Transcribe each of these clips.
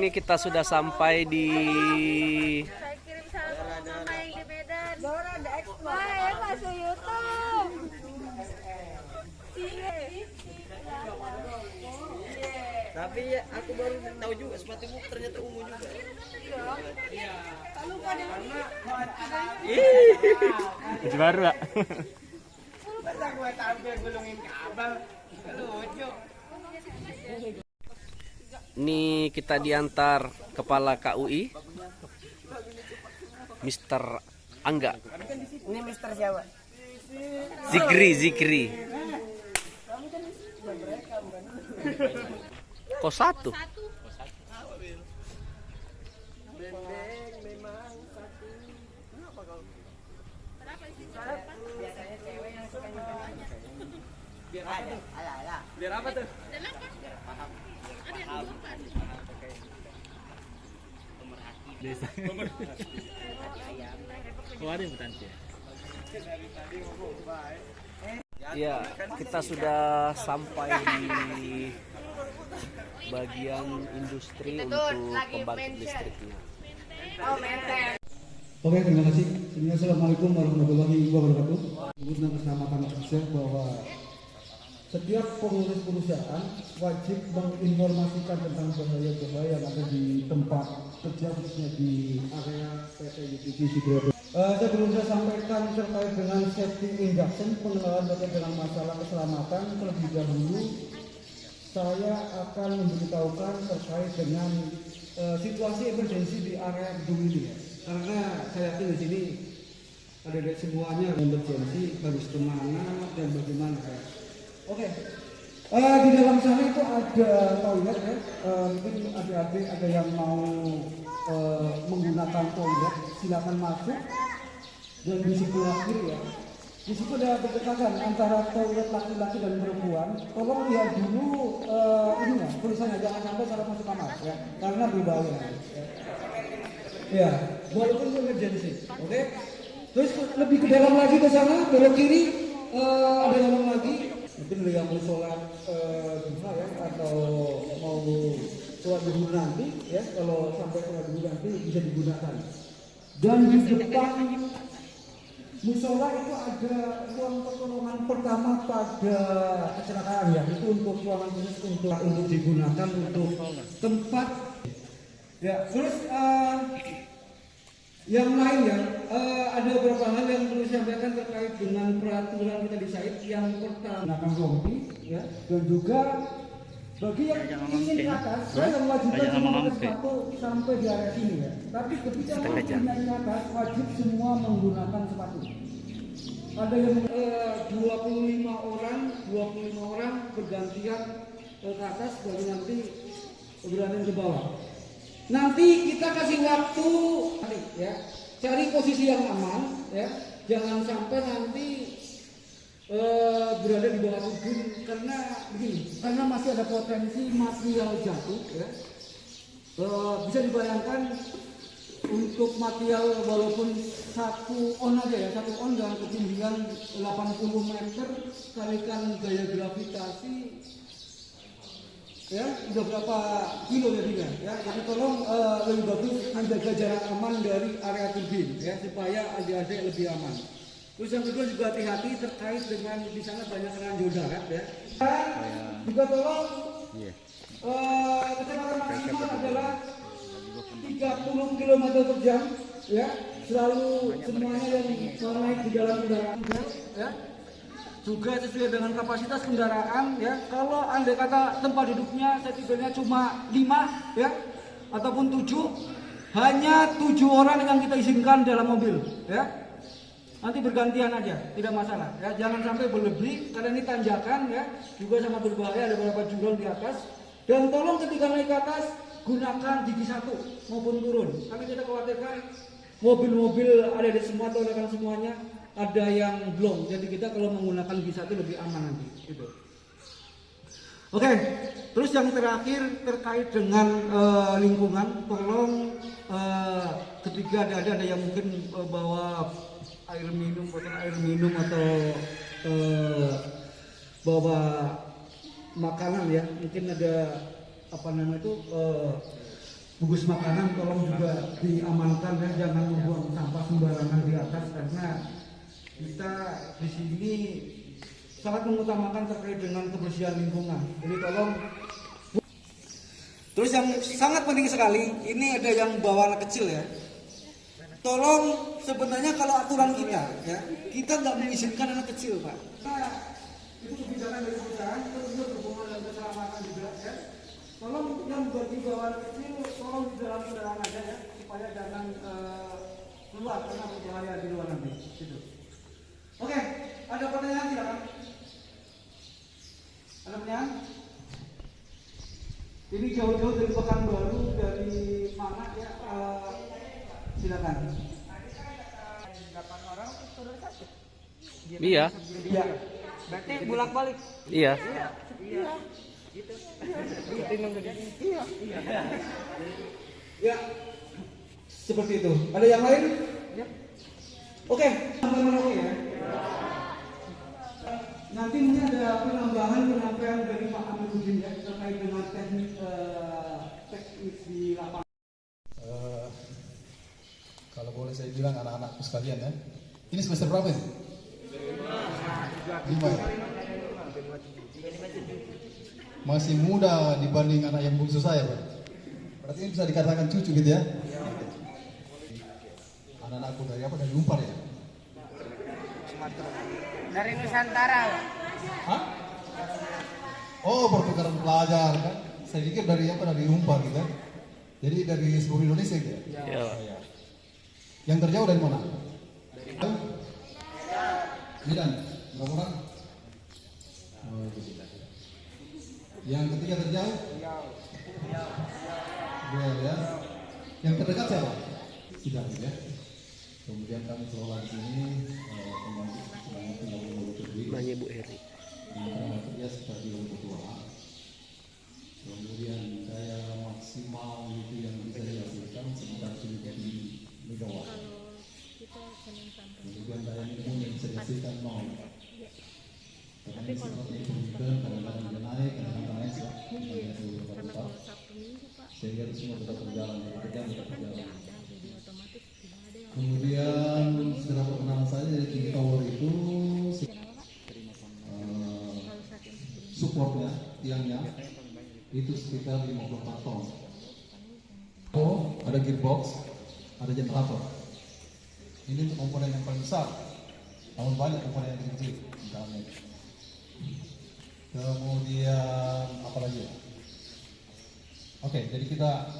ini kita sudah sampai di Saya kirim salam mama yang di Medan. Baru ada ekspor. Wah, masuk YouTube. Tapi ya, aku baru tahu juga sepatumu ternyata ungu juga. Iya. Kalau pada baju baru ya. Masa gua tampil gulungin kabel. Lucu. Ini kita diantar kepala KUI, Mr. Angga. Ini Mister siapa? Zikri. Kok satu? Bembeng memang satu. Kenapa kau? Biasanya cewek yang suka nyumbangnya. Biar apa tuh? Ala. Biar apa tuh? Biar paham. Desa. Oh, ada yang bertanya. Ya, kita sudah sampai di bagian industri untuk pembangkit listriknya. Oke, terima kasih. Assalamualaikum warahmatullahi wabarakatuh. Guna keselamatan kerja bahwa setiap pengurus perusahaan wajib menginformasikan tentang bahaya-bahaya yang ada di tempat kerja, khususnya di area PT UTG Sidoarjo. Sebelum saya sampaikan terkait dengan safety induction, pengenalan terkait dengan masalah keselamatan, terlebih dahulu saya akan memberitahukan terkait dengan situasi emergensi di area gedung ini ya. Karena saya yakin di sini ada semuanya emergensi harus kemana dan bagaimana ya. Oke. Di dalam sana itu ada toilet ya. Mungkin adik-adik ada yang mau menggunakan toilet, silakan masuk. Dan di sebelah kiri ya. Di situ ada berdekatan antara toilet laki-laki dan perempuan. Tolong lihat dulu ini ya, tulisannya jangan sampai salah masuk kamar ya, karena berbahaya. Ya, walaupun emergency, oke. Terus lebih ke dalam lagi ke sana, belok kiri ada dalam lagi. Mungkin yang mau sholat duha ya, atau mau sholat duhur nanti ya, kalau sampai sholat duhur nanti bisa digunakan. Dan di depan musola itu ada ruang pertolongan pertama pada kecelakaan ya, itu untuk ruangan khusus untuk digunakan untuk tempat ya. Terus yang lain ya, ada beberapa hal yang perlu disampaikan terkait dengan peraturan kita di site. Yang pertama gunakan rompi ya, dan juga bagi yang ingin ke atas, saya mewajibkan menggunakan sepatu sampai di area sini ya. Tapi ketika mau naik ke atas, wajib semua menggunakan sepatu. Ada yang 25 orang bergantian ke atas, baru nanti bergantian ke bawah. Nanti kita kasih waktu ya, cari posisi yang aman ya, jangan sampai nanti berada di bawah turbin, karena begini, karena masih ada potensi material jatuh ya. Bisa dibayangkan untuk material walaupun satu on aja ya, satu on dengan ketinggian 80 meter kalikan gaya gravitasi ya, udah berapa kilo jadinya ya. Jadi tolong lebih bagus menjaga jarak aman dari area turbin ya, supaya adik-adik lebih aman. Terus yang kedua juga hati-hati terkait dengan di sana banyak ranjau darat ya. Dan juga tolong kecepatan maksimal adalah 30 km per jam ya. Selalu semuanya yang naik di dalam kendaraan ya, juga sesuai dengan kapasitas kendaraan ya. Kalau andai kata tempat duduknya setidaknya cuma 5 ya, ataupun 7, hanya 7 orang yang kita izinkan dalam mobil ya. Nanti bergantian aja, tidak masalah ya, jangan sampai berlebih karena ini tanjakan ya, juga sangat berbahaya, ada beberapa jurang di atas. Dan tolong ketika naik ke atas gunakan gigi 1 maupun turun, karena kita khawatirkan mobil-mobil ada di semua atau semuanya ada yang belum, jadi kita kalau menggunakan gigi 1 lebih aman nanti gitu. Oke, terus yang terakhir terkait dengan lingkungan, tolong ketika ada yang mungkin bawa air minum, botol air minum atau bawa makanan ya, mungkin ada apa namanya itu bungkus makanan tolong juga diamankan ya, jangan membuang sampah sembarangan di atas karena kita di sini sangat mengutamakan terkait dengan kebersihan lingkungan. Jadi tolong. Terus yang sangat penting sekali, ini ada yang bawa anak kecil ya. Tolong sebenarnya kalau aturan kita ya, kita nggak mengizinkan anak kecil Pak. Nah, itu kebijakan dari perusahaan, terus berhubungan dengan keselamatan juga ya. Tolong yang bagi bawa anak kecil, tolong di dalam kendaraan aja ya, supaya jangan keluar karena berbahaya di luar nanti. Gitu. Oke, ada pertanyaan silakan. Ada pertanyaan? Ini jauh-jauh dari Pekanbaru, dari mana ya? Silakan. 8 orang turun 1. Iya. Iya. Berarti bolak-balik. Iya. Iya. Gitu. Iya. Ya. Seperti itu. Ada yang lain? Ya. Oke, teman-teman oke ya. Nanti ini ada penambahan penyampaian dari Pak Amiruddin ya terkait dengan teknis di lapangan. Kalau boleh saya bilang anak-anakku sekalian ya, ini semester berapa sih? 5 ya? Masih muda dibanding anak yang bungsu saya Pak. Berarti ini bisa dikatakan cucu gitu ya? Anak-anakku dari apa? Dari Umpar ya? Dari Nusantara. Hah? Oh, pertukaran pelajar kan? Saya pikir dari apa? Dari Umpar gitu. Jadi dari seluruh Indonesia gitu ya? Iya. Oh, ya. Yang terjauh dari mana? Medan. Berapa orang? Oh, itu. Yang ketiga terjauh? Dua ya. Yang terdekat siapa? Tidak ya. Kemudian kami kelola di sini pembantu sebanyak 30 lebih. Nanya Bu Heri. Karena kerja seperti orang ketua. Kemudian saya maksimal itu yang bisa dihasilkan sekitar 70 megawatt. Kemudian daya minimum yang bisa dihasilkan 0. Tapi kalau kadang-kadang dia naik, kadang-kadang naik sehingga itu semua tetap berjalan, tetap berjalan. Kemudian setelah perkenalan saya dari King Tower itu supportnya, tiangnya itu sekitar 54 ton. Oh, ada gearbox, ada generator. Ini untuk komponen yang paling besar. Namun banyak komponen yang kecil, misalnya. Kemudian apa lagi? Oke, jadi kita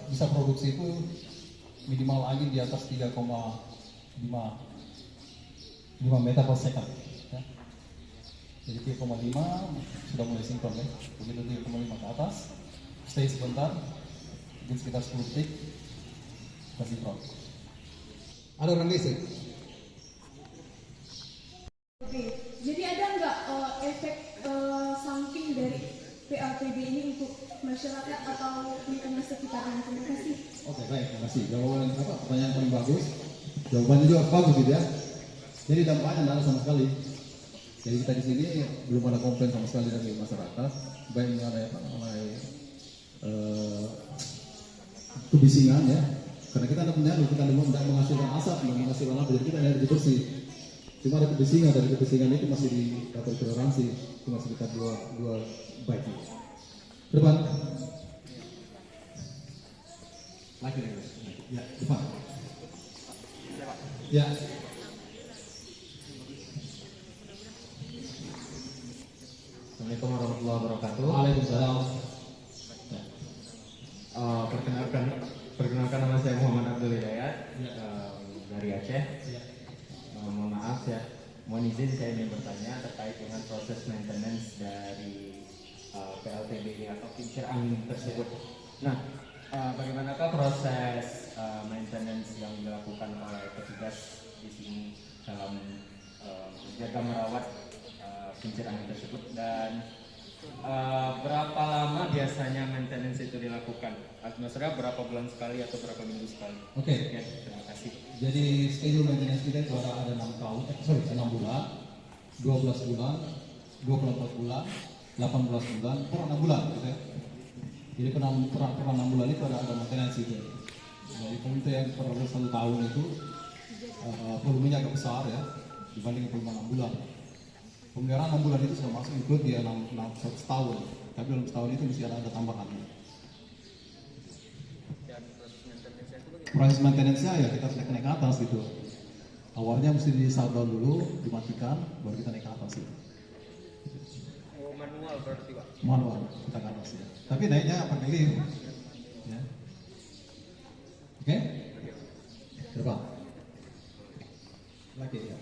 bisa produksi itu minimal angin di atas 3,5 meter per second. Ya. Jadi 3,5 sudah mulai sinkron ya. Begitu 3,5 ke atas, stay sebentar, mungkin sekitar 10 detik, kita sinkron. Ada orang listrik? Oke, jadi ada nggak efek samping dari PLTB ini untuk masyarakat atau lingkungan sekitarnya? Terima kasih. Oke, baik, terima kasih. Jawaban apa? Pertanyaan paling bagus. Jawabannya juga bagus gitu ya. Jadi dampaknya tidak ada sama sekali. Jadi kita di sini belum ada komplain sama sekali dari masyarakat, baik mengenai apa namanya kebisingan ya. Karena kita ada penyadar, kita tidak menghasilkan asap, tidak menghasilkan apa, jadi kita energi bersih. Cuma ada kebisingan, dari kebisingan itu masih di dapat toleransi, cuma sekitar 2 byte. Depan. Lagi ya, depan. Ya. Assalamualaikum warahmatullahi wabarakatuh. Waalaikumsalam. Ya. Perkenalkan nama saya Muhammad Abdul Hidayat dari Aceh. Mohon maaf ya, mohon izin saya ingin bertanya terkait dengan proses maintenance dari PLTB ini atau kincir angin tersebut. Nah, bagaimanakah proses maintenance yang dilakukan oleh petugas di sini dalam menjaga merawat kincir angin tersebut, dan berapa lama biasanya maintenance itu dilakukan? Maksudnya berapa bulan sekali atau berapa minggu sekali? Oke. Ya, terima kasih. Jadi schedule maintenance kita itu ada 6 bulan, 12 bulan, 24 bulan, 18 bulan, per 6 bulan gitu ya. Jadi per 6 bulan itu ada maintenance itu. Jadi untuk yang per 1 tahun itu volumenya agak besar ya dibanding volume 6 bulan. Pemeliharaan 6 bulan itu sudah masuk ikut dia 6 setahun. Tapi dalam setahun itu mesti ada tambahan. Proses maintenance-nya ya kita sudah naik ke atas gitu. Awalnya mesti di shutdown dulu, dimatikan, baru kita naik ke atas gitu. Oh, manual berarti Pak. Manual kita ke atas ya. Tapi naiknya pakai lift. Ya. Oke? Berapa? Lagi ya.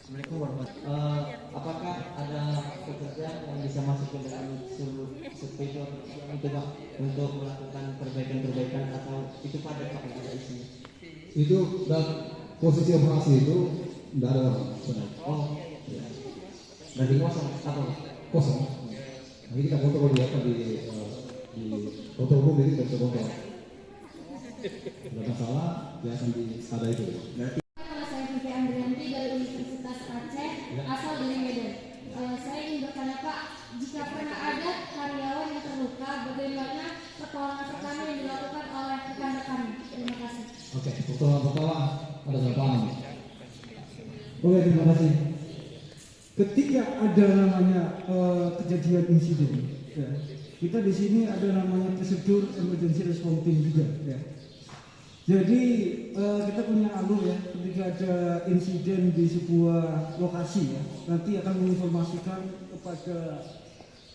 Assalamualaikum warahmatullahi. Apakah ada pekerja yang bisa masuk ke dalam seluruh sektor itu Pak untuk melakukan perbaikan atau itu padat Pak yang ada isinya? Itu posisi operasi itu tidak ada orang. Oh, berarti kosong atau Pak? Kosong. Nah, ini kita kontrol di apa di kontrol room ini kita kontrol. Tidak masalah, dia akan di ada itu. Berarti Nama saya Vivi Andrianti dari Universitas Aceh, asal dari Medan. Saya ingin bertanya Pak, jika pernah ada karyawan yang terluka, bagaimana pertolongan pertama yang dilakukan oleh rekan-rekan? Terima kasih. Oke, pertolongan pertama ada jawaban. Oke, terima kasih. Ketika ada namanya kejadian insiden, ya, kita di sini ada namanya prosedur emergency response team juga, ya. Jadi kita punya alur ya, ketika ada insiden di sebuah lokasi ya, nanti akan menginformasikan kepada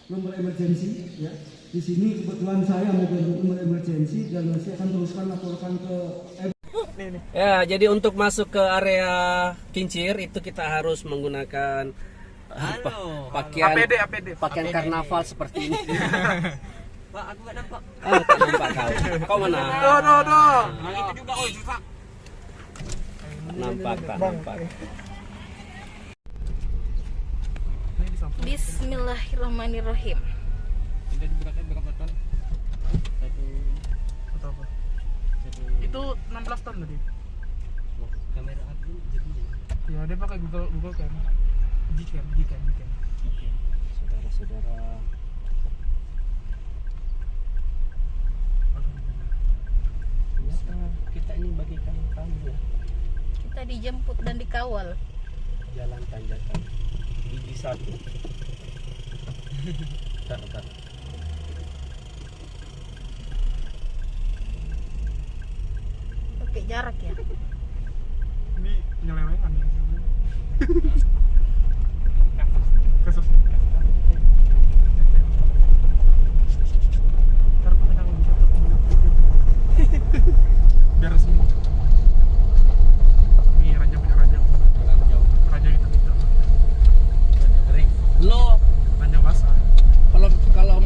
nomor emergency ya. Di sini kebetulan saya memegang nomor emergency dan saya akan teruskan laporkan ke Ya, jadi untuk masuk ke area kincir itu kita harus menggunakan pakaian karnaval seperti ini. Pak, aku nggak nampak. Tak nampak kau. Kau mana? Itu juga Pak. Nampak tak nampak. Bismillahirrahmanirrahim. Itu 16 ton tadi. Kamera aku jadi. Ya dia pakai Google Cam. Gcam. Oke, saudara-saudara. Ternyata kita ini bagikan tamu ya. Kita dijemput dan dikawal. Jalan tanjakan gigi 1. Bentar. Pakai jarak ya. Ini penyelewengan ya. Kasus. Ntar pakai tangan bisa tutup. Biar semua. Ini raja punya raja. Raja kita minta. Lo Raja basah. kalau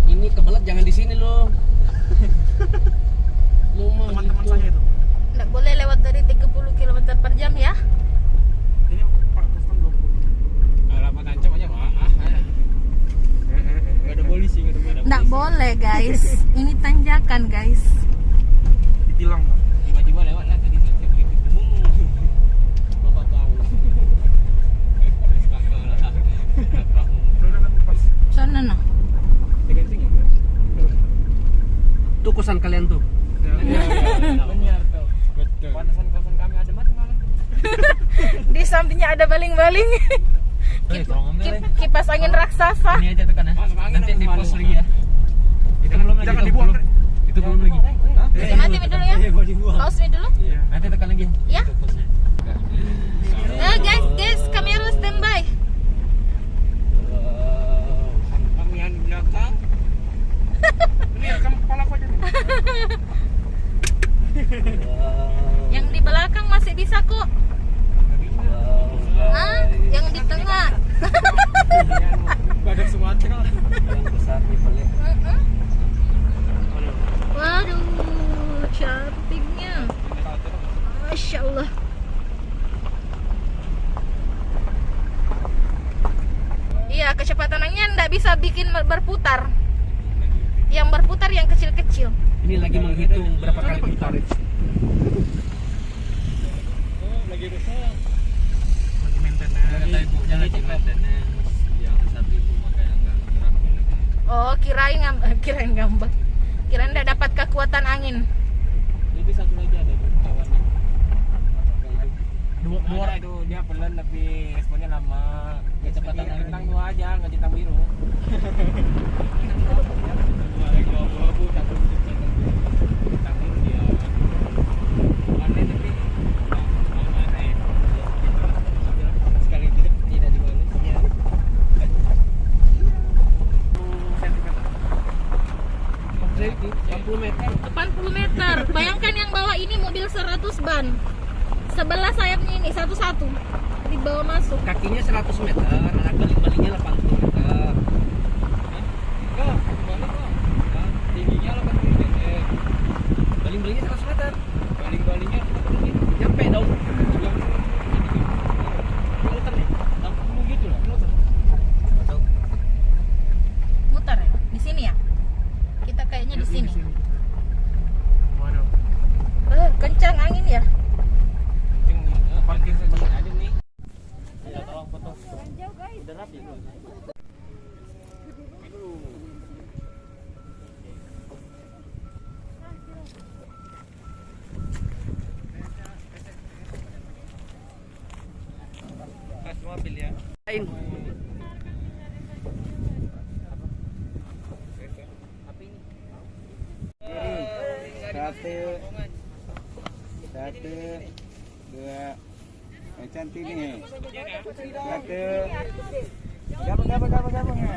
ini kebelet jangan di sini lo. Lo mah Teman-teman gitu. saya itu. Nggak boleh lewat dari 30 km per jam ya. Ini Pak Kristen 20. Alamat ancam aja, Pak. Enggak ada polisi, enggak ada. Nggak boleh guys. Ini tanjakan guys. Ditilang Pak. Tiba-tiba lewat lah tadi saya begitu. Bapak tahu. Udah kan pas. Sana nah. Kencing ya. Tuh kosan kalian tuh. Benar tuh. Betul. Pantesan kosan kami ada mati malam. Di sampingnya ada baling-baling. Kipas angin raksasa. Ini aja tekan ya. Nanti di pos lagi ya. Itu belum lagi. Jangan dibuang. Itu belum lagi. Ya, mati dulu ya. Pause dulu. Nanti tekan lagi. Ya. Itu posnya. Guys, kamera standby. Kami yang di belakang. Ini rekam kepala aku aja nih. Yang di belakang masih bisa kok. Yang di tengah. Badak Sumatera. Yang besar nih pelik. Waduh, cantiknya. Masya Allah. Iya, kecepatan anginnya nggak bisa bikin berputar. Yang berputar yang kecil-kecil. Ini lagi menghitung berapa kali putar. Lagi rusak. Lagi maintenance. Kata ibunya lagi maintenance. Yang satu itu makanya nggak ngerapain lagi. Oh, kirain gambar. Kirain udah dapat kekuatan angin. Jadi satu lagi ada tuh kawannya. Dua itu dia pelan tapi responnya lama. Kecepatan angin 2 aja, nggak ditambah biru. Dua lagi abu-abu satu ditambah dia. Aneh tapi aneh. Sekali tidak dibalas. Iya. 80 meter. 80 meter. Bayangkan yang bawa ini mobil 100 ban. Sebelah sayapnya ini satu-satu dibawa masuk. Kakinya 100 meter, anak baling-balingnya 80 meter. Tingginya 80 meter. Baling-balingnya 100 meter. Baling-balingnya Nyampe dong. muter nih. 60 gitu lah. Muter ya? Di sini ya? Kita kayaknya di sini. Waduh. Kencang angin ya? Parkir saja ada nih. Ya, tolong foto. Udah rapi belum? Pas mobil ya. Lain. Satu, dua, cantik nih. Satu, gabung ya.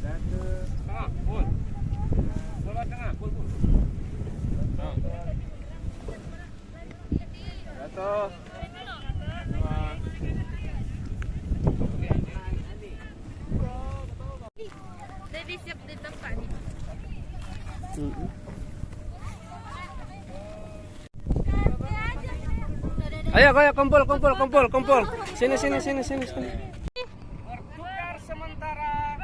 Satu, tengah, pul, bola tengah, pul. Satu, dua. Jadi siap di tempat nih. Ayo kumpul. Sini. Bertukar sementara.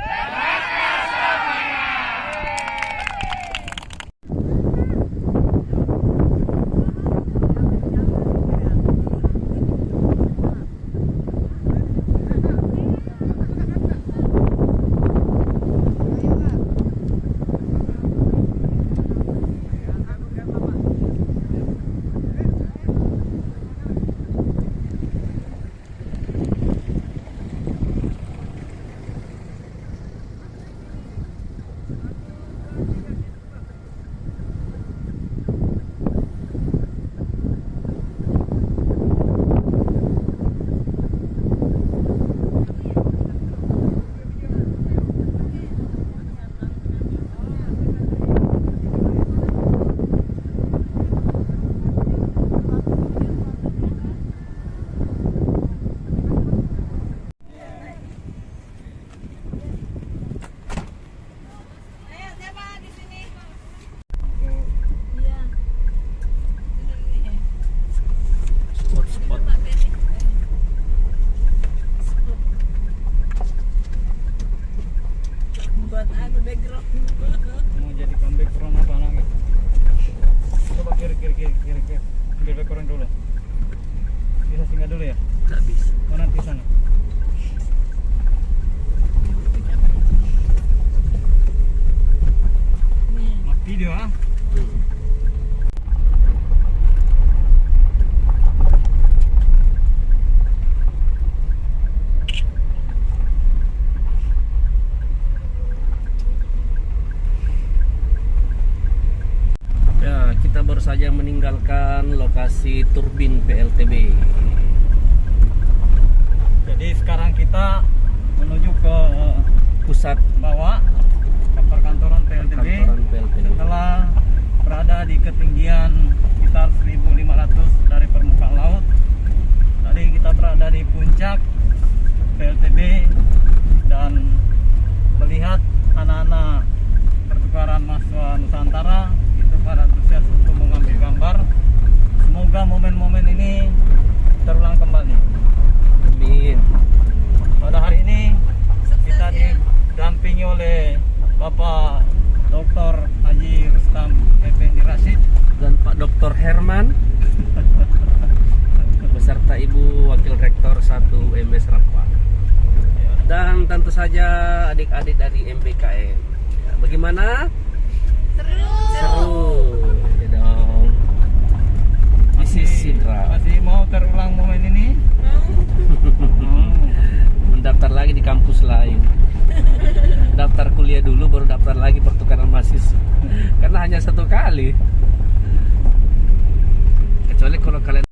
Mau jadi comeback from apa lagi? Coba kiri. Ambil background dulu. Bisa singgah dulu ya? Nggak bisa. Oh, nanti sana. Video ah. Ya, kita baru saja meninggalkan lokasi turbin PLTB. Jadi sekarang kita menuju ke Pusat bawah ke perkantoran PLTB. Setelah berada di ketinggian sekitar 1.500 dari permukaan laut. Tadi kita berada di puncak PLTB dan melihat anak-anak pertukaran mahasiswa Nusantara itu pada antusias untuk mengambil gambar. Semoga momen-momen ini terulang kembali. Amin. Pada hari ini kita didampingi oleh Bapak Dr. Haji Rustam Effendi Rashid Dan Pak Dr. Herman beserta Ibu Wakil Rektor 1 MS Rapa. Dan tentu saja adik-adik dari MBKM. Ya, bagaimana? Seru. Ya dong. Mrs. Sidra. Masih mau terulang momen ini? Mendaftar lagi di kampus lain. Daftar kuliah dulu baru daftar lagi pertukaran mahasiswa. Karena hanya 1 kali. Kecuali kalau kalian